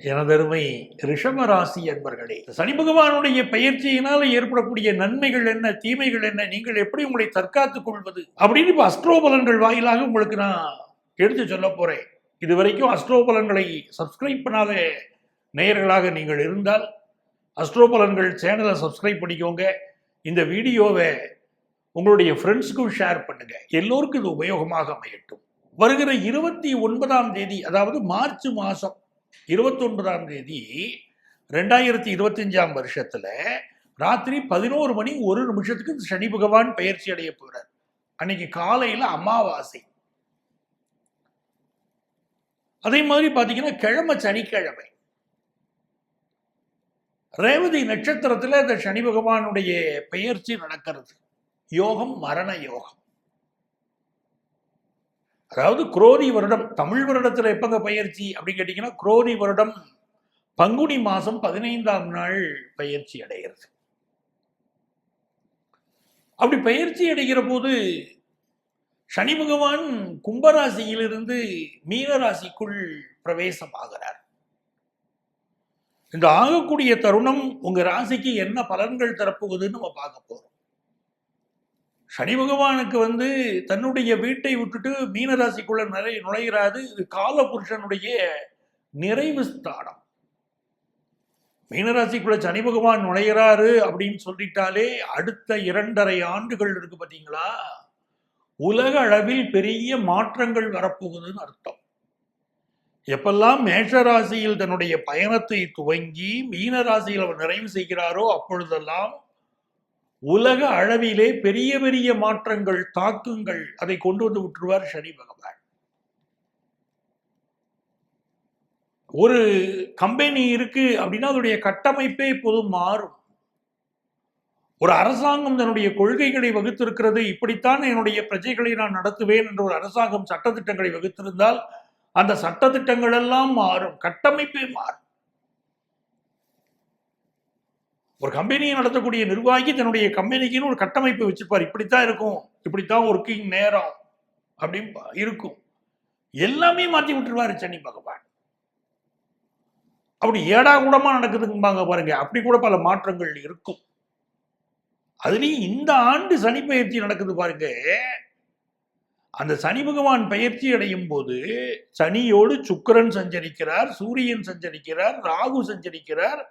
எனதருமை ரிஷபராசி அன்பர்களே, சனி பகவானுடைய பயிற்சியினால் ஏற்படக்கூடிய நன்மைகள் என்ன, தீமைகள் என்ன, நீங்கள் எப்படி உங்களை தற்காத்துக் கொள்வது அப்படின்னு இப்ப அஸ்ட்ரோபலன்கள் வாயிலாக உங்களுக்கு நான் எடுத்து சொல்ல போறேன். இதுவரைக்கும் அஸ்ட்ரோபலன்களை சப்ஸ்கிரைப் பண்ணாத நேயர்களாக நீங்கள் இருந்தால் அஸ்ட்ரோபலன்கள் சேனலை சப்ஸ்கிரைப் பண்ணிக்கோங்க. இந்த வீடியோவை உங்களுடைய ஃப்ரெண்ட்ஸுக்கும் ஷேர் பண்ணுங்க. எல்லோருக்கும் இது உபயோகமாக அமையட்டும். வருகிற 29ஆம் தேதி, அதாவது மார்ச் மாதம் 29ஆம் தேதி 2025ஆம் வருஷத்துல ராத்திரி 11 மணி 1 நிமிஷத்துக்கு சனி பகவான் பயிற்சி அடைய போறார். அன்னைக்கு காலையில அமாவாசை. அதே மாதிரி பாத்தீங்கன்னா கிழமை சனிக்கிழமை. ரேவதி நட்சத்திரத்துல இந்த சனி பகவானுடைய பெயர்ச்சி நடக்கிறது. யோகம் மரண யோகம். அதாவது குரோதி வருடம், தமிழ் வருடத்துல எப்பங்க பயிற்சி அப்படின்னு கேட்டீங்கன்னா குரோதி வருடம் பங்குனி மாசம் 15ஆம் நாள் பயிற்சி அடைகிறது. அப்படி பயிற்சி அடைகிற போது சனி பகவான் கும்பராசியிலிருந்து மீன ராசிக்குள் பிரவேசம் ஆகிறார். இந்த ஆகக்கூடிய தருணம் உங்க ராசிக்கு என்ன பலன்கள் தரப்போகுதுன்னு நம்ம பார்க்க போறோம். சனி பகவானுக்கு தன்னுடைய வீட்டை விட்டுட்டு மீனராசிக்குள்ள நுழைகிறாது. இது கால புருஷனுடைய நிறைவு ஸ்தானம். மீனராசிக்குள்ள சனி பகவான் நுழைகிறாரு அப்படின்னு சொல்லிட்டாலே அடுத்த 2.5 ஆண்டுகள் இருக்கு பார்த்தீங்களா, உலக அளவில் பெரிய மாற்றங்கள் வரப்போகுதுன்னு அர்த்தம். எப்பெல்லாம் மேஷராசியில் தன்னுடைய பயணத்தை துவங்கி மீனராசியில் அவர் நிறைவு செய்கிறாரோ அப்பொழுதெல்லாம் உலக அளவிலே பெரிய பெரிய மாற்றங்கள், தாக்கங்கள் அதை கொண்டு வந்து விட்டுருவார் சனி பகவான். ஒரு கம்பெனி இருக்கு அப்படின்னா அதனுடைய கட்டமைப்பே இப்போதும் மாறும். ஒரு அரசாங்கம் தன்னுடைய கொள்கைகளை வகுத்திருக்கிறது, இப்படித்தான் என்னுடைய பிரஜைகளை நான் நடத்துவேன் என்ற ஒரு அரசாங்கம் சட்டத்திட்டங்களை வகுத்திருந்தால் அந்த சட்டத்திட்டங்கள் எல்லாம் மாறும், கட்டமைப்பே மாறும். ஒரு கம்பெனியை நடத்தக்கூடிய நிர்வாகி தன்னுடைய கம்பெனிக்குன்னு ஒரு கட்டமைப்பு வச்சிருப்பார். இப்படித்தான் இருக்கும், இப்படித்தான் ஒர்க்கிங் நேரம் அப்படின்னு இருக்கும். எல்லாமே மாற்றி விட்டுருவாரு சனி பகவான். அப்படி ஏடா கூடமா நடக்குதுங்க பாருங்க. அப்படி கூட பல மாற்றங்கள் இருக்கும். அதுலயும் இந்த ஆண்டு சனி பயிற்சி நடக்குது பாருங்க. அந்த சனி பகவான் பயிற்சி அடையும் போது சனியோடு சுக்கிரன் சஞ்சரிக்கிறார், சூரியன் சஞ்சரிக்கிறார், ராகு சஞ்சரிக்கிறார்.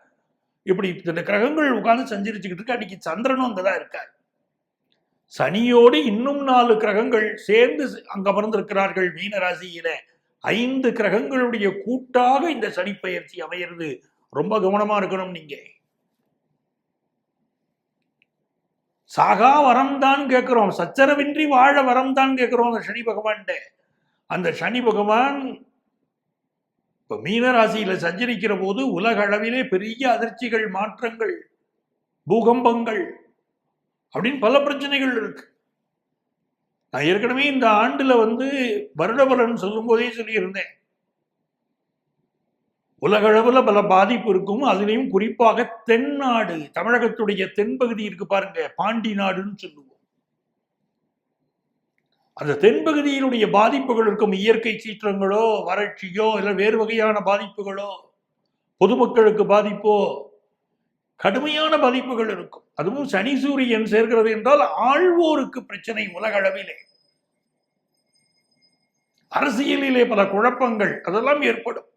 இப்படி இந்த கிரகங்கள் உட்கார்ந்து சஞ்சரிச்சுக்கிட்டு இருக்கு. அன்னைக்கு சந்திரனும் அங்கதான் இருக்கார். சனியோடு இன்னும் 4 கிரகங்கள் சேர்ந்து அங்க அமர்ந்திருக்கிறார்கள் மீன ராசியில. 5 கிரகங்களுடைய கூட்டாக இந்த சனி பயிற்சி அமையிறது. ரொம்ப கவனமா இருக்கணும். நீங்க சாகா வரம் தான் கேட்கிறோம், சச்சரவின்றி வாழ வரம் தான் கேட்கிறோம் அந்த சனி பகவான். அந்த சனி பகவான் இப்ப மீனராசியில சஞ்சரிக்கிற போது உலக அளவிலே பெரிய அதிர்ச்சிகள், மாற்றங்கள், பூகம்பங்கள் அப்படின்னு பல பிரச்சனைகள் இருக்கு. நான் ஏற்கனவே இந்த ஆண்டுல வருட பலன் சொல்லும் போதே சொல்லியிருந்தேன், உலக அளவுல பல பாதிப்பு இருக்கும். அதுலேயும் குறிப்பாக தென்னாடு, தமிழகத்துடைய தென்பகுதி இருக்கு பாருங்க, பாண்டி நாடுன்னு சொல்லுவோம். அந்த தென்பகுதியினுடைய பாதிப்புகள் இருக்கும். இயற்கை சீற்றங்களோ, வறட்சியோ, இல்லை வேறு வகையான பாதிப்புகளோ, பொதுமக்களுக்கு பாதிப்போ, கடுமையான பாதிப்புகள் இருக்கும். அதுவும் சனி சூரியன் சேர்க்கிறது என்றால் ஆழ்வோருக்கு பிரச்சனை. உலக அளவிலே அரசியலிலே பல குழப்பங்கள் அதெல்லாம் ஏற்படும்.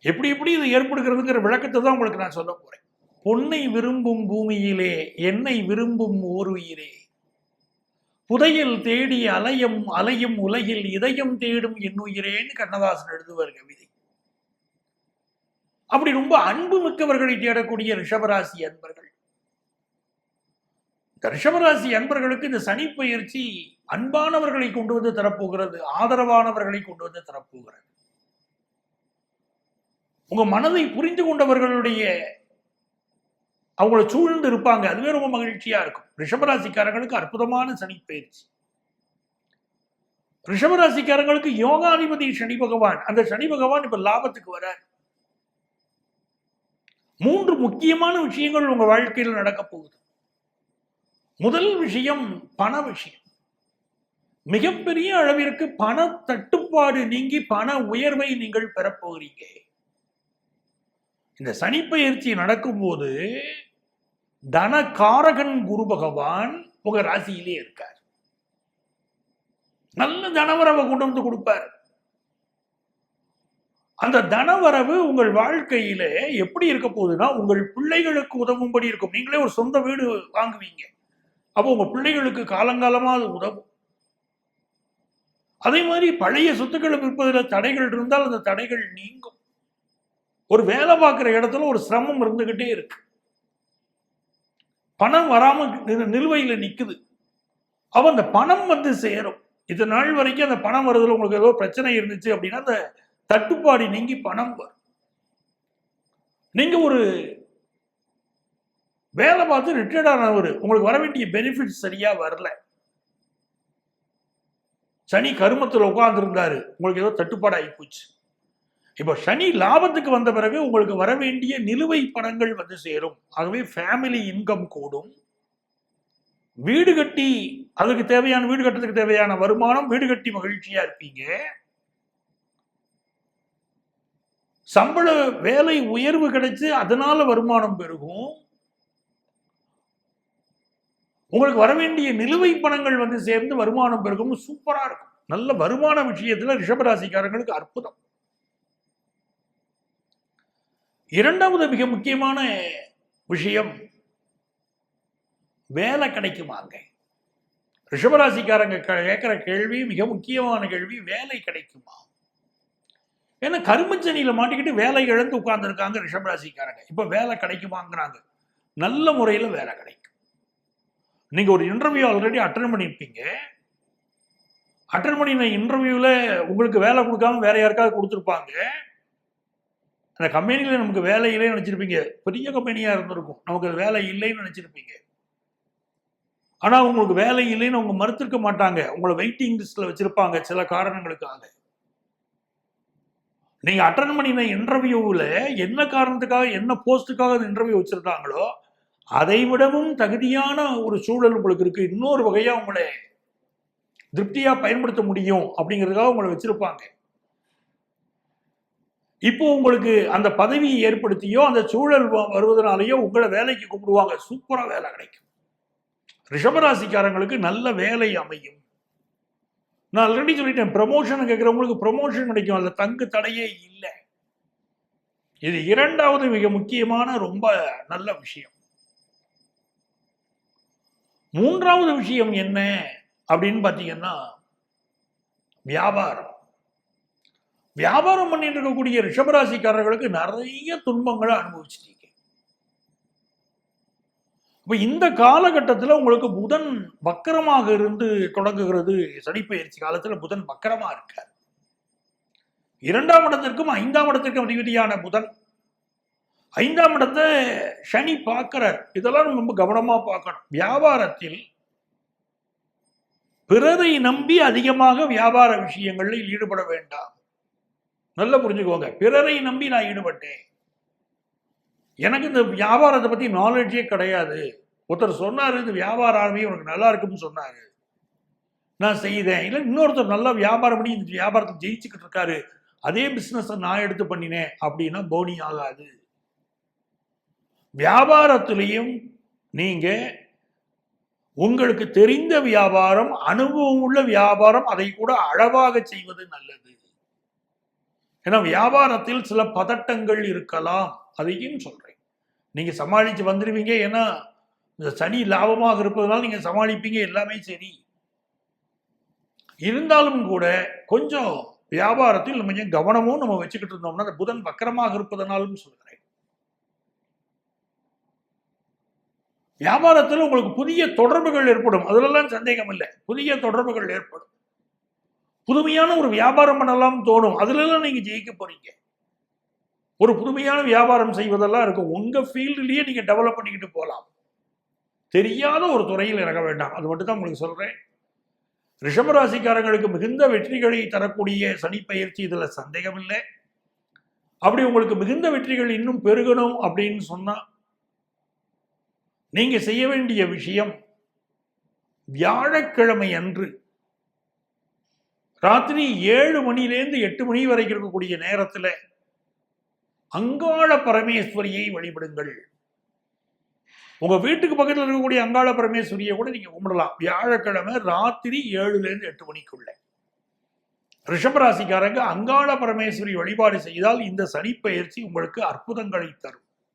எப்படி எப்படி இது ஏற்படுகிறதுங்கிற விளக்கத்தை தான் உங்களுக்கு நான் சொல்ல போறேன். பொன்னை விரும்பும் பூமியிலே என்னை விரும்பும் ஓர் உயிரே, புதையல் தேடி அலையும் உலகில் இதயம் தேடும் என்னுயிரேன்னு கண்ணதாசன் எழுதுவார் கவிதை. அப்படி ரொம்ப அன்பு மிக்கவர்களை தேடக்கூடிய ரிஷபராசி அன்பர்கள். இந்த ரிஷபராசி அன்பர்களுக்கு இந்த சனி பயிற்சி அன்பானவர்களை கொண்டு வந்து தரப்போகிறது, ஆதரவானவர்களை கொண்டு வந்து தரப்போகிறது. உங்க மனதை புரிந்து கொண்டவர்களுடைய அவங்கள சூழ்ந்து இருப்பாங்க. அதுவே ரொம்ப மகிழ்ச்சியா இருக்கும். ரிஷபராசிக்காரங்களுக்கு அற்புதமான சனி பயிற்சி. ரிஷபராசிக்காரங்களுக்கு யோகாதிபதி சனி பகவான். அந்த சனி பகவான் இப்ப லாபத்துக்கு வர 3 முக்கியமான விஷயங்கள் உங்க வாழ்க்கையில் நடக்க போகுது. முதல் விஷயம் பண விஷயம். மிகப்பெரிய அளவிற்கு பண தட்டுப்பாடு நீங்கி பண உயர்வை நீங்கள் பெறப்போகிறீங்க. இந்த சனிப்பெயர்ச்சி நடக்கும்போது தனகாரகன் குரு பகவான் உங்க ராசியிலே இருக்கார். நல்ல தனவரவை கொண்டு வந்து கொடுப்பார். அந்த தனவரவு உங்கள் வாழ்க்கையில எப்படி இருக்க போகுதுன்னா, உங்கள் பிள்ளைகளுக்கு உதவும்படி இருக்கும். நீங்களே ஒரு சொந்த வீடு வாங்குவீங்க, அப்போ உங்க பிள்ளைகளுக்கு காலங்காலமா அது உதவும். அதே மாதிரி பழைய சொத்துக்களை விற்பதில் தடைகள் இருந்தால் அந்த தடைகள் நீங்கும். ஒரு வேலை பார்க்குற இடத்துல ஒரு சிரமம் இருந்துகிட்டே இருக்கு, பணம் வராம நிலுவையில நிக்குது. அப்ப அந்த பணம் வந்து சேரும். இது நாள் வரைக்கும் அந்த பணம் வருதுல உங்களுக்கு ஏதோ பிரச்சனை இருந்துச்சு அப்படின்னா அந்த தட்டுப்பாடு நீங்கி பணம் வரும். நீங்க ஒரு வேலை பார்த்து ரிட்டையர்ட் ஆனவர், உங்களுக்கு வர வேண்டிய பெனிஃபிட் சரியா வரல, சனி கருமத்தில் உட்கார்ந்து இருந்தாரு, உங்களுக்கு ஏதோ தட்டுப்பாடு ஆகி போச்சு. இப்போ சனி லாபத்துக்கு வந்த பிறகு உங்களுக்கு வர வேண்டிய நிலுவை பணங்கள் வந்து சேரும். ஆகவே ஃபேமிலி இன்கம் கூடும். வீடு கட்டி அதுக்கு தேவையான வீடு கட்டுறதுக்கு தேவையான வருமானம், வீடு கட்டி மகிழ்ச்சியா இருப்பீங்க. சம்பள வேலை உயர்வு கிடைச்சு அதனால வருமானம் பெருகும். உங்களுக்கு வர வேண்டிய நிலுவை பணங்கள் வந்து சேர்ந்து வருமானம் பெருகும். சூப்பரா இருக்கும். நல்ல வருமான விஷயத்துல ரிஷபராசிக்காரங்களுக்கு அற்புதம். இரண்டாவது மிக முக்கியமான விஷயம், வேலை கிடைக்குமாங்க. ரிஷபராசிக்காரங்க கேட்கிற கேள்வி மிக முக்கியமான கேள்வி, வேலை கிடைக்குமா? ஏன்னா கருமச்சனியில மாட்டிக்கிட்டு வேலை இழந்து உட்கார்ந்து இருக்காங்க ரிஷபராசிக்காரங்க. இப்ப வேலை கிடைக்குமாங்கிறாங்க. நல்ல முறையில வேலை கிடைக்கும். நீங்க ஒரு இன்டர்வியூ ஆல்ரெடி அட்டன் பண்ணியிருப்பீங்க. அட்டன் பண்ணின இன்டர்வியூல உங்களுக்கு வேலை கொடுக்காம வேற யாருக்காவது கொடுத்துருப்பாங்க. அந்த கம்பெனியில நமக்கு வேலை இல்லைன்னு நினைச்சிருப்பீங்க. பெரிய கம்பெனியா இருந்திருக்கும், நமக்கு வேலை இல்லைன்னு நினைச்சிருப்பீங்க. ஆனா உங்களுக்கு வேலை இல்லைன்னு அவங்க மறுத்திருக்க மாட்டாங்க. உங்களை வெயிட்டிங் லிஸ்ட்ல வச்சிருப்பாங்க சில காரணங்களுக்காக. நீங்க அட்டன் பண்ணின இன்டர்வியூவில் என்ன காரணத்துக்காக, என்ன போஸ்டுக்காக அந்த இன்டர்வியூ வச்சிருந்தாங்களோ அதை விடவும் தகுதியான ஒரு சூழல் உங்களுக்கு இருக்கு, இன்னொரு வகையா உங்களை திருப்தியா பயன்படுத்த முடியும் அப்படிங்கிறதுக்காக உங்களை வச்சிருப்பாங்க. இப்போ உங்களுக்கு அந்த பதவியை ஏற்படுத்தியோ அந்த சூழல் வருவதனாலேயோ உங்களை வேலைக்கு கூப்பிடுவாங்க. சூப்பரா வேலை கிடைக்கும். ரிஷபராசிக்காரங்களுக்கு நல்ல வேலை அமையும். நான் ஆல்ரெடி சொல்லிட்டேன், ப்ரமோஷன் கேட்கிறவங்களுக்கு ப்ரமோஷன் கிடைக்கும். அதுல தங்கு தடையே இல்லை. இது இரண்டாவது மிக முக்கியமான ரொம்ப நல்ல விஷயம். மூன்றாவது விஷயம் என்ன அப்படின்னு பாத்தீங்கன்னா, வியாபாரம். வியாபாரம் பண்ணிட்டு இருக்கக்கூடிய ரிஷபராசிக்காரர்களுக்கு நிறைய துன்பங்களை அனுபவிச்சிட்டீங்க. இப்ப இந்த காலகட்டத்தில் உங்களுக்கு புதன் வக்கரமாக இருந்து தொடங்குகிறது. சனிப்பெயர்ச்சி காலத்துல புதன் வக்கரமா இருக்கார். 2ஆம் இடத்திற்கும் 5ஆம் இடத்திற்கும் அதிபதியான புதன் 5ஆம் இடத்தை சனி பார்க்கிறார். இதெல்லாம் ரொம்ப கவனமா பார்க்கணும். வியாபாரத்தில் பிறரை நம்பி அதிகமாக வியாபார விஷயங்களில் ஈடுபட வேண்டாம். நல்லா புரிஞ்சுக்கோங்க. பிறரை நம்பி நான் ஈடுபட்டேன், எனக்கு இந்த வியாபாரத்தை பத்தி நாலேஜே கிடையாது, ஒருத்தர் சொன்னாரு இந்த வியாபார ஆரம்பி உனக்கு நல்லா இருக்குன்னு சொன்னாரு, நான் செய்தேன். இல்லை இன்னொருத்தர் நல்லா வியாபாரம் பண்ணி இந்த வியாபாரத்தை ஜெயிச்சுக்கிட்டு இருக்காரு, அதே பிசினஸ் நான் எடுத்து பண்ணினேன் அப்படின்னா போனி ஆகாது. வியாபாரத்திலையும் நீங்க உங்களுக்கு தெரிந்த வியாபாரம், அனுபவம் உள்ள வியாபாரம், அதை கூட அளவாக செய்வது நல்லது. ஏன்னா வியாபாரத்தில் சில பதட்டங்கள் இருக்கலாம், அதையும் சொல்றேன். நீங்க சமாளிச்சு வந்துடுவீங்க. ஏன்னா இந்த சனி லாபமாக இருப்பதனால நீங்க சமாளிப்பீங்க, எல்லாமே சரி. இருந்தாலும் கூட கொஞ்சம் வியாபாரத்தில் நம்ம கொஞ்சம் கவனமும் நம்ம வச்சுக்கிட்டு இருந்தோம்னா, அந்த புதன் வக்கரமாக இருப்பதனாலும் சொல்கிறேன். வியாபாரத்தில் உங்களுக்கு புதிய தொடர்புகள் ஏற்படும், அதுலலாம் சந்தேகம் இல்லை. புதிய தொடர்புகள் ஏற்படும், புதுமையான ஒரு வியாபாரம் பண்ணலாம் தோணும், அதுலலாம் நீங்க ஜெயிக்க போறீங்க. ஒரு புதுமையான வியாபாரம் செய்வதெல்லாம் இருக்கும். உங்க ஃபீல்டுலயே நீங்க டெவலப் பண்ணிக்கிட்டு போகலாம். தெரியாத ஒரு துறையில் இறங்க வேண்டாம், அது மட்டும் தான் உங்களுக்கு சொல்றேன். ரிஷபராசிக்காரங்களுக்கு மிகுந்த வெற்றிகளை தரக்கூடிய சனிப்பெயர்ச்சி, இதுல சந்தேகம் இல்லை. அப்படி உங்களுக்கு மிகுந்த வெற்றிகள் இன்னும் பெருகணும் அப்படின்னு சொன்னா நீங்க செய்ய வேண்டிய விஷயம், வியாழக்கிழமை அன்று ராத்திரி 7 மணிலேருந்து 8 மணி வரைக்கும் இருக்கக்கூடிய நேரத்துல அங்காள பரமேஸ்வரியை வழிபடுங்கள். உங்க வீட்டுக்கு பக்கத்தில் இருக்கக்கூடிய அங்காள பரமேஸ்வரியை கூட நீங்க கும்பிடலாம். வியாழக்கிழமை ராத்திரி 7லேருந்து 8 மணிக்குள்ள. ரிஷபராசிக்காரங்க அங்காள பரமேஸ்வரி வழிபாடு செய்தால் இந்த சனிப்பெயர்ச்சி உங்களுக்கு அற்புதங்களை தரும்.